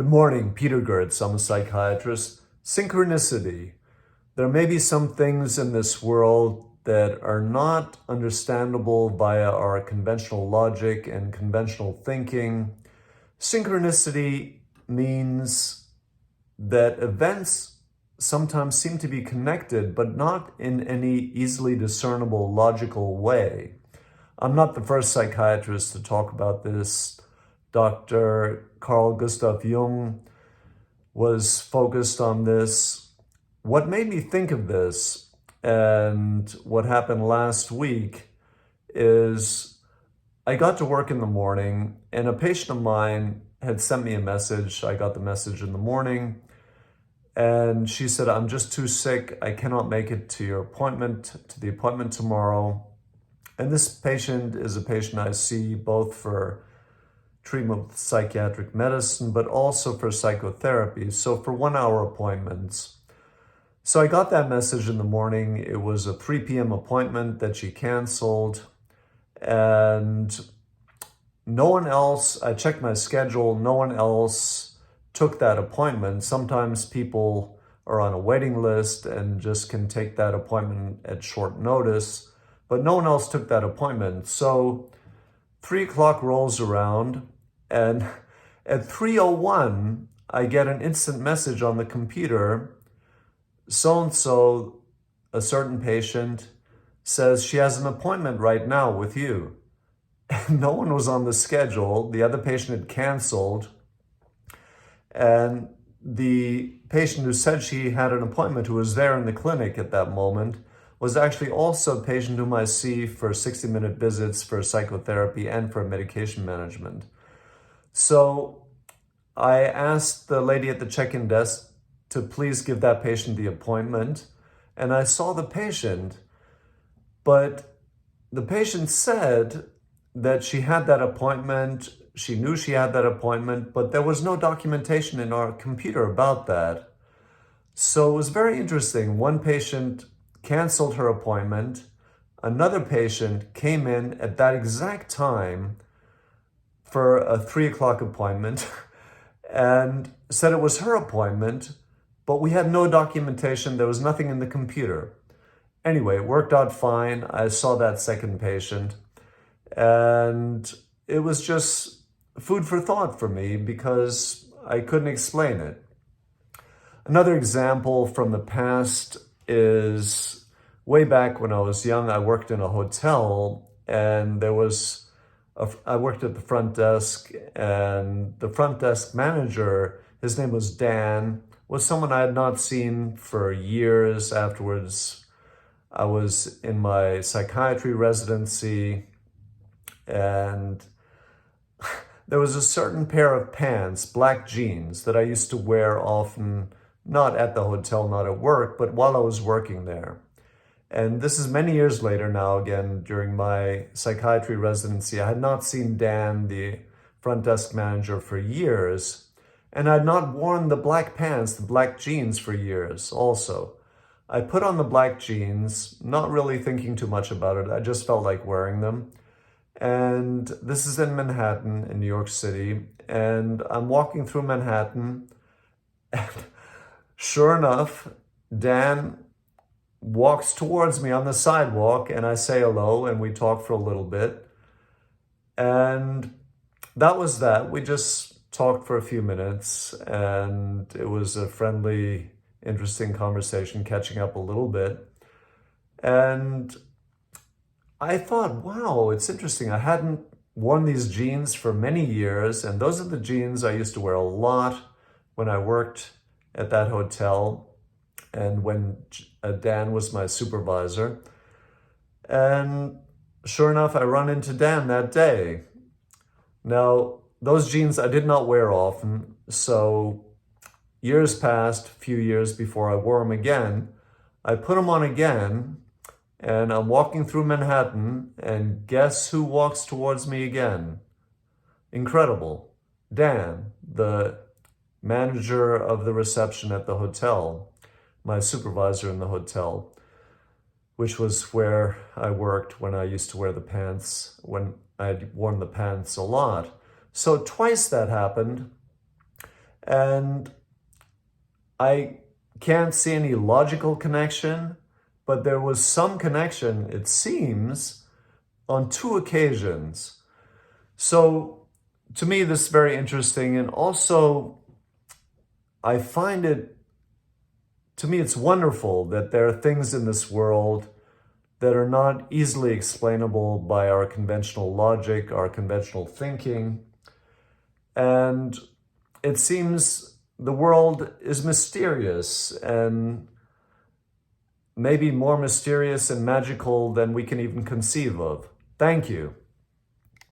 Good morning, Peter Goertz. I'm a psychiatrist. Synchronicity. There may be some things in this world that are not understandable via our conventional logic and conventional thinking. Synchronicity means that events sometimes seem to be connected, but not in any easily discernible logical way. I'm not the first psychiatrist to talk about this. Dr. Carl Gustav Jung was focused on this. What made me think of this and what happened last week is I got to work in the morning and a patient of mine had sent me a message. I got the message in the morning and she said, "I'm just too sick. I cannot make it to the appointment tomorrow." And this patient is a patient I see both for treatment with psychiatric medicine, but also for psychotherapy. So for 1 hour appointments. So I got that message in the morning. It was a 3 p.m. appointment that she canceled. And no one else, I checked my schedule, no one else took that appointment. Sometimes people are on a waiting list and just can take that appointment at short notice, but no one else took that appointment. So 3 o'clock rolls around and at 3:01, I get an instant message on the computer. So-and-so, a certain patient, says she has an appointment right now with you. And no one was on the schedule. The other patient had canceled. And the patient who said she had an appointment, who was there in the clinic at that moment, was actually also a patient whom I see for 60-minute visits for psychotherapy and for medication management. So I asked the lady at the check-in desk to please give that patient the appointment. And I saw the patient, but the patient said that she had that appointment. She knew she had that appointment, but there was no documentation in our computer about that. So it was very interesting. One patient canceled her appointment. Another patient came in at that exact time for a 3 o'clock appointment and said it was her appointment, but we had no documentation. There was nothing in the computer. Anyway, it worked out fine. I saw that second patient and it was just food for thought for me because I couldn't explain it. Another example from the past is way back when I was young, I worked in a hotel and I worked at the front desk, and the front desk manager, his name was Dan, was someone I had not seen for years. Afterwards, I was in my psychiatry residency and there was a certain pair of pants, black jeans, that I used to wear often, not at the hotel, not at work, but while I was working there. And this is many years later now, again, during my psychiatry residency. I had not seen Dan, the front desk manager, for years. And I had not worn the black pants, the black jeans for years also. I put on the black jeans, not really thinking too much about it. I just felt like wearing them. And this is in Manhattan, in New York City. And I'm walking through Manhattan. And sure enough, Dan walks towards me on the sidewalk and I say hello and we talk for a little bit. And that was that. We just talked for a few minutes and it was a friendly, interesting conversation, catching up a little bit. And I thought, wow, it's interesting. I hadn't worn these jeans for many years, and those are the jeans I used to wear a lot when I worked at that hotel and when Dan was my supervisor. And sure enough, I run into Dan that day. Now, those jeans I did not wear often, so years passed, a few years before I wore them again. I put them on again, and I'm walking through Manhattan, and guess who walks towards me again? Incredible. Dan, the manager of the reception at the hotel, my supervisor in the hotel, which was where I worked when I used to wear the pants, when I had worn the pants a lot. So twice that happened. And I can't see any logical connection, but there was some connection, it seems, on 2 occasions. So to me, this is very interesting. And also, I find it, to me, it's wonderful that there are things in this world that are not easily explainable by our conventional logic, our conventional thinking. And it seems the world is mysterious, and maybe more mysterious and magical than we can even conceive of. Thank you.